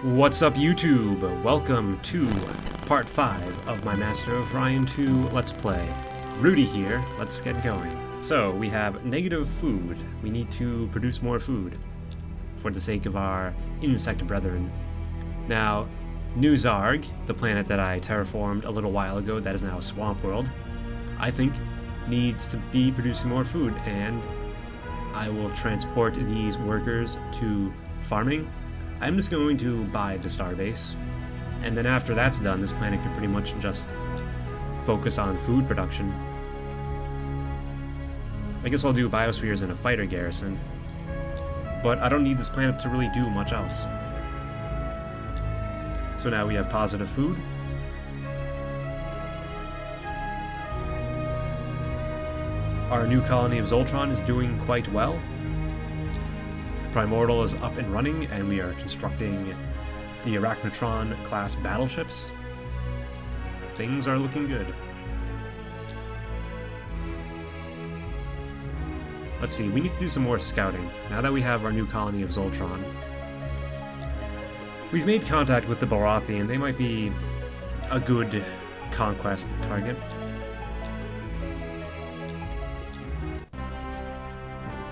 What's up, YouTube? Welcome to part 5 of my Master of Orion 2 Let's Play. Rudy here, let's get going. So, we have negative food. We need to produce more food for the sake of our insect brethren. Now, New Zarg, the planet that I terraformed a little while ago that is now a swamp world, I think needs to be producing more food, and I will transport these workers to farming. I'm just going to buy the starbase, and then after that's done, this planet could pretty much just focus on food production. I guess I'll do biospheres and a fighter garrison, but I don't need this planet to really do much else. So now we have positive food. Our new colony of Zoltron is doing quite well. Primordial is up and running, and we are constructing the Arachnotron class battleships. Things are looking good. Let's see, we need to do some more scouting. Now that we have our new colony of Zoltron, we've made contact with the Barathian. They might be a good conquest target.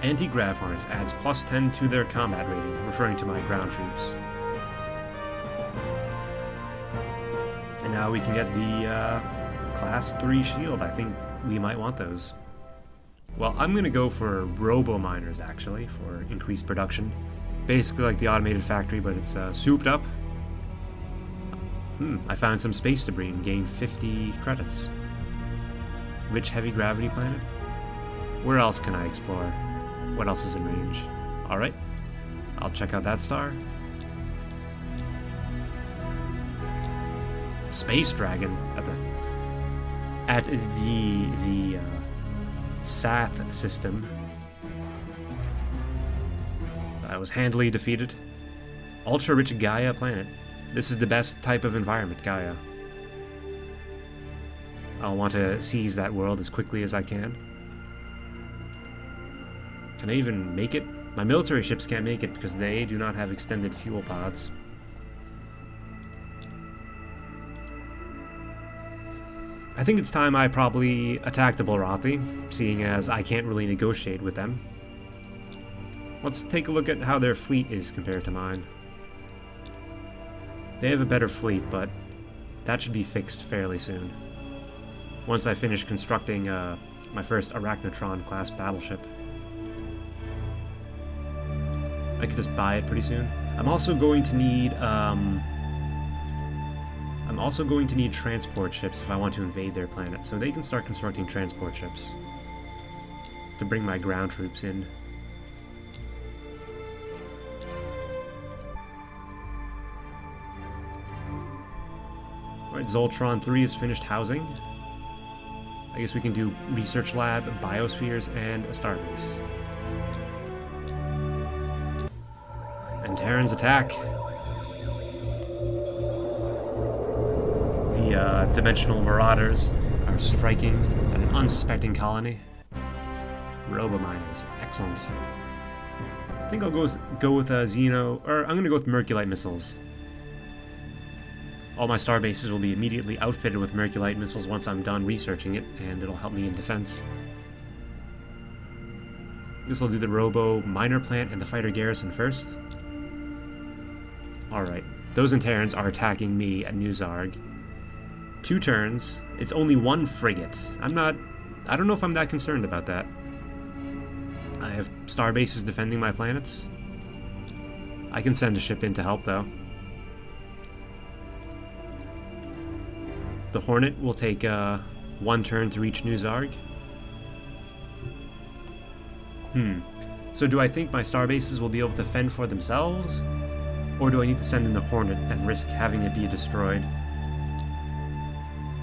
Anti-grav harness adds +10 to their combat rating, referring to my ground troops. And now we can get the class 3 shield. I think we might want those. Well, I'm going to go for robo-miners, actually, for increased production. Basically like the automated factory, but it's souped up. I found some space debris and gained 50 credits. Rich heavy gravity planet? Where else can I explore? What else is in range? Alright, I'll check out that star. Space Dragon at the Sath system. I was handily defeated. Ultra-rich Gaia planet. This is the best type of environment, Gaia. I'll want to seize that world as quickly as I can. Can I even make it? My military ships can't make it because they do not have extended fuel pods. I think it's time I probably attack the Baratthi, seeing as I can't really negotiate with them. Let's take a look at how their fleet is compared to mine. They have a better fleet, but that should be fixed fairly soon. Once I finish constructing my first Arachnotron class battleship. I could just buy it pretty soon. I'm also going to need transport ships if I want to invade their planet, so they can start constructing transport ships to bring my ground troops in. Alright, Zoltron 3 is finished housing. I guess we can do research lab, biospheres, and a starbase. Antarans attack. The dimensional marauders are striking at an unsuspecting colony. Robo-miners, excellent. I think I'll go with Xeno, or I'm going to go with Merculite missiles. All my star bases will be immediately outfitted with Merculite missiles once I'm done researching it, and it'll help me in defense. I guess I'll do the robo-miner plant and the fighter garrison first. Alright, those Antarans are attacking me at New Zarg. 2 turns. It's only 1 frigate. I don't know if I'm that concerned about that. I have star bases defending my planets. I can send a ship in to help, though. The Hornet will take 1 turn to reach New Zarg. So do I think my star bases will be able to fend for themselves? Or do I need to send in the Hornet and risk having it be destroyed?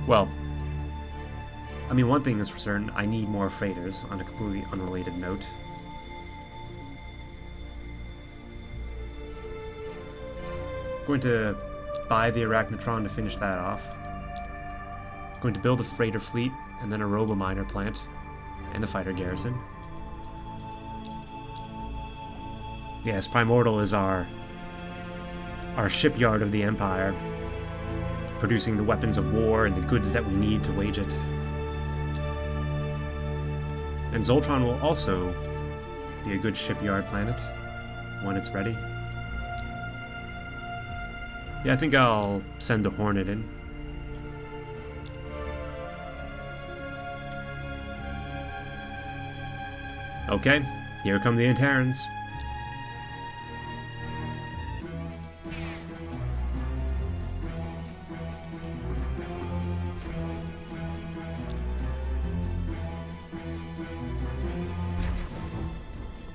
Well, I mean, one thing is for certain, I need more freighters, on a completely unrelated note. I'm going to buy the Arachnotron to finish that off. I'm going to build a freighter fleet, and then a robo-miner plant, and a fighter garrison. Yes, Primordial is our our shipyard of the Empire, producing the weapons of war and the goods that we need to wage it. And Zoltron will also be a good shipyard planet when it's ready. Yeah, I think I'll send the Hornet in. Okay, here come the Antarans.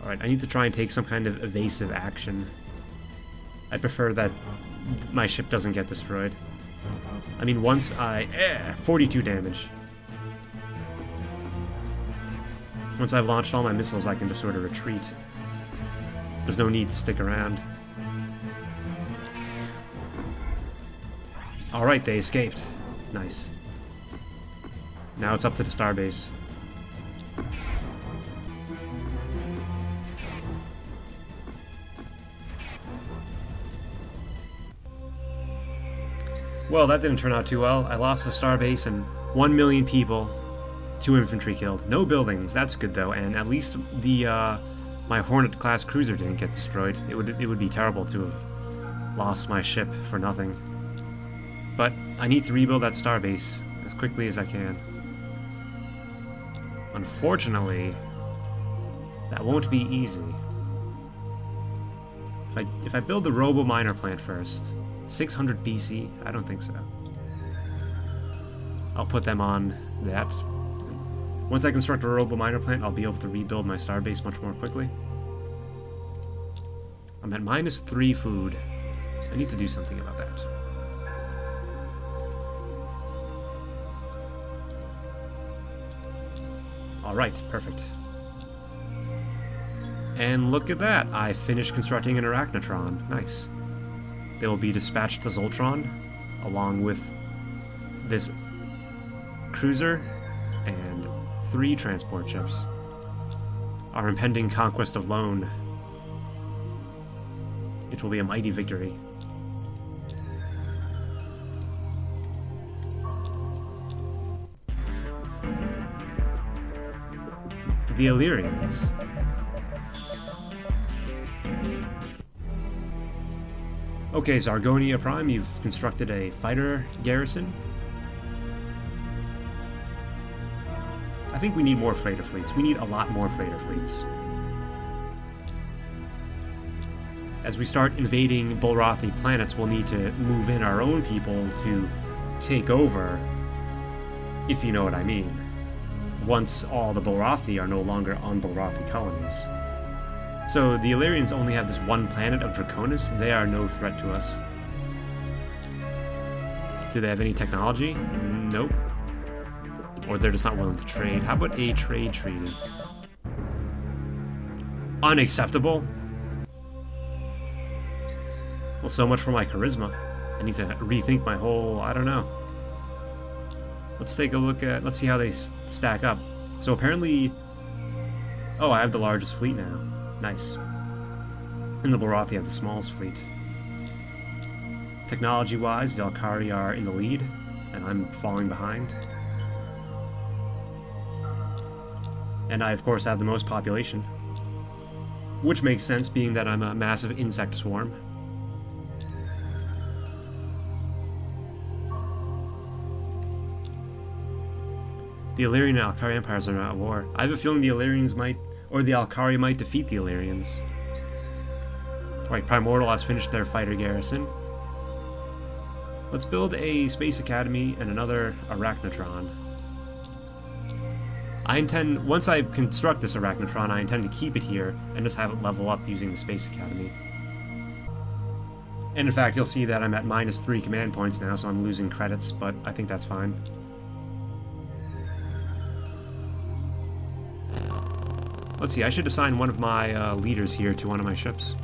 Alright, I need to try and take some kind of evasive action. I prefer that my ship doesn't get destroyed. I mean, once I... 42 damage. Once I've launched all my missiles, I can just sort of retreat. There's no need to stick around. Alright, they escaped. Nice. Now it's up to the starbase. Well, that didn't turn out too well. I lost the starbase and 1 million people. 2 infantry killed. No buildings. That's good though. And at least the my Hornet class cruiser didn't get destroyed. It would be terrible to have lost my ship for nothing. But I need to rebuild that starbase as quickly as I can. Unfortunately, that won't be easy. If I build the Robo Miner plant first, 600 BC? I don't think so. I'll put them on that. Once I construct a Robo Miner plant, I'll be able to rebuild my starbase much more quickly. I'm at -3 food. I need to do something about that. Alright, perfect. And look at that! I finished constructing an Arachnotron. Nice. They will be dispatched to Zoltron, along with this cruiser and 3 transport ships. Our impending conquest of Lone. It will be a mighty victory. The Illyrians. Okay, Zargonia Prime, you've constructed a fighter garrison. I think we need more freighter fleets. We need a lot more freighter fleets. As we start invading Bulrathi planets, we'll need to move in our own people to take over, if you know what I mean. Once all the Bulrathi are no longer on Bulrathi colonies. So the Illyrians only have this one planet of Draconis. They are no threat to us. Do they have any technology? Nope. Or they're just not willing to trade. How about a trade treaty? Unacceptable. Well, so much for my charisma. I need to rethink my whole... I don't know. Let's take a look at... Let's see how they stack up. So apparently... Oh, I have the largest fleet now. Nice. And the Bulrathi have the smallest fleet. Technology-wise, the Alkari are in the lead, and I'm falling behind. And I, of course, have the most population. Which makes sense, being that I'm a massive insect swarm. The Illyrian and Alkari empires are not at war. I have a feeling the Illyrians might, or the Alkari might defeat the Illyrians. Alright, Primordial has finished their fighter garrison. Let's build a Space Academy and another Arachnotron. I intend, once I construct this Arachnotron, I intend to keep it here and just have it level up using the Space Academy. And in fact, you'll see that I'm at -3 command points now, so I'm losing credits, but I think that's fine. Let's see, I should assign one of my leaders here to one of my ships.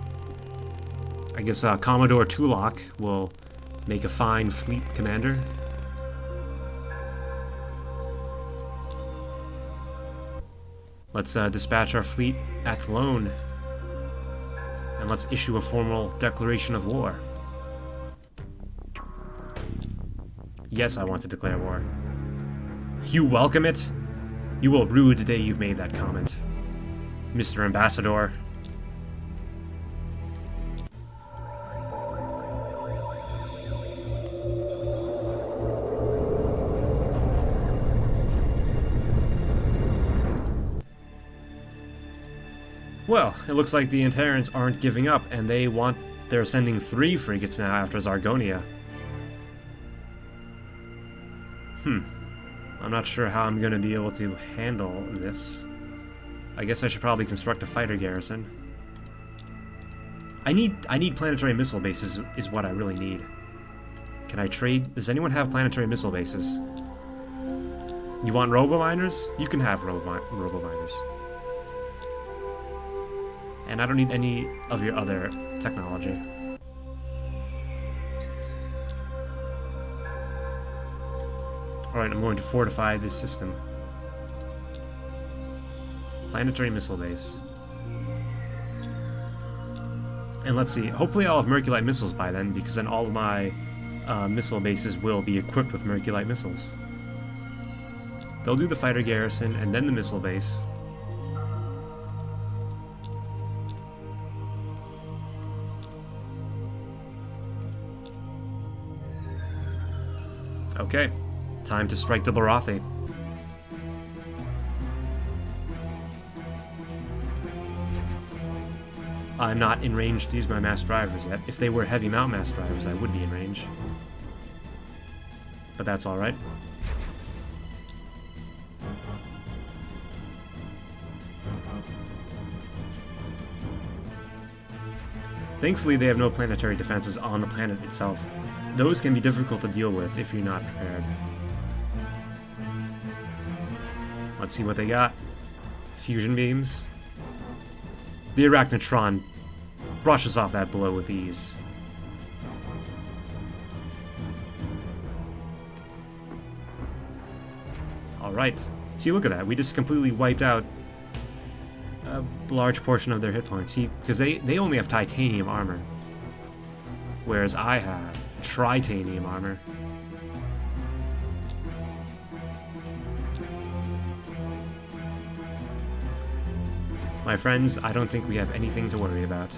I guess Commodore Tulok will make a fine fleet commander. Let's dispatch our fleet at Lone. And let's issue a formal declaration of war. Yes, I want to declare war. You welcome it? You will rue the day you've made that comment, Mr. Ambassador. Well, it looks like the Antarans aren't giving up, and they're sending 3 frigates now after Zargonia. I'm not sure how I'm going to be able to handle this. I guess I should probably construct a fighter garrison. I need planetary missile bases is what I really need. Can I trade? Does anyone have planetary missile bases? You want robo-miners? You can have robo-miners. And I don't need any of your other technology. Alright, I'm going to fortify this system. Planetary missile base. And let's see, hopefully I'll have Merculite missiles by then, because then all of my missile bases will be equipped with Merculite missiles. They'll do the fighter garrison, and then the missile base. Okay, time to strike the Barathi. I'm not in range to use my mass drivers yet. If they were heavy mount mass drivers, I would be in range. But that's alright. Thankfully, they have no planetary defenses on the planet itself. Those can be difficult to deal with if you're not prepared. Let's see what they got. Fusion beams. The Arachnotron brushes off that blow with ease. Alright. See, look at that. We just completely wiped out a large portion of their hit points. See, because they only have titanium armor. Whereas I have tritanium armor. My friends, I don't think we have anything to worry about.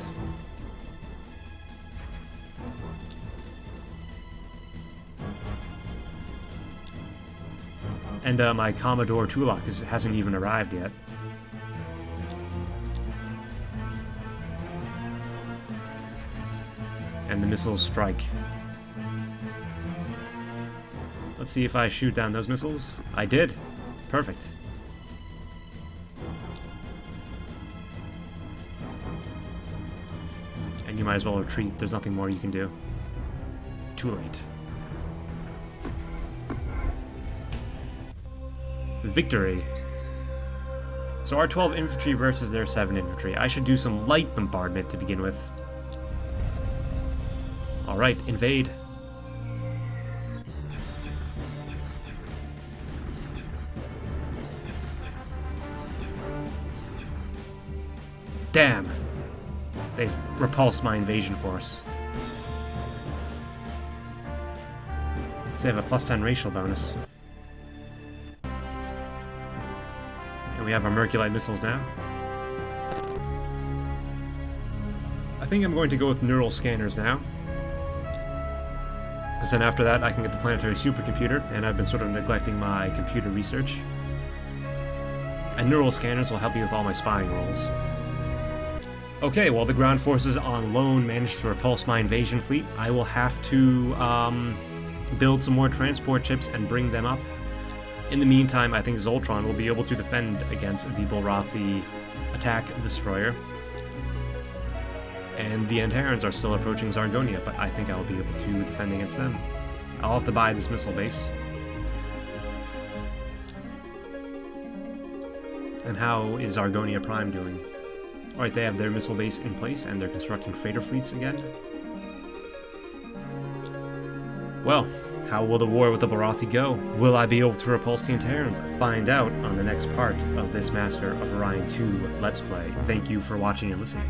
And my Commodore Tulok hasn't even arrived yet. And the missiles strike. Let's see if I shoot down those missiles. I did. Perfect. And you might as well retreat. There's nothing more you can do. Too late. Victory. So our 12 infantry versus their 7 infantry. I should do some light bombardment to begin with. Alright, invade. Damn! They've repulsed my invasion force. So they have a +10 racial bonus. And we have our Merculite missiles now. I think I'm going to go with neural scanners now. Because then after that I can get the planetary supercomputer, and I've been sort of neglecting my computer research. And neural scanners will help me with all my spying roles. Okay, well the ground forces on loan managed to repulse my invasion fleet. I will have to build some more transport ships and bring them up. In the meantime, I think Zoltron will be able to defend against the Barathi attack destroyer. And the Antarans are still approaching Zargonia, but I think I'll be able to defend against them. I'll have to buy this missile base. And how is Zargonia Prime doing? Alright, they have their missile base in place, and they're constructing freighter fleets again. Well, how will the war with the Barathi go? Will I be able to repulse the Antarans? Find out on the next part of this Master of Orion 2 Let's Play. Thank you for watching and listening.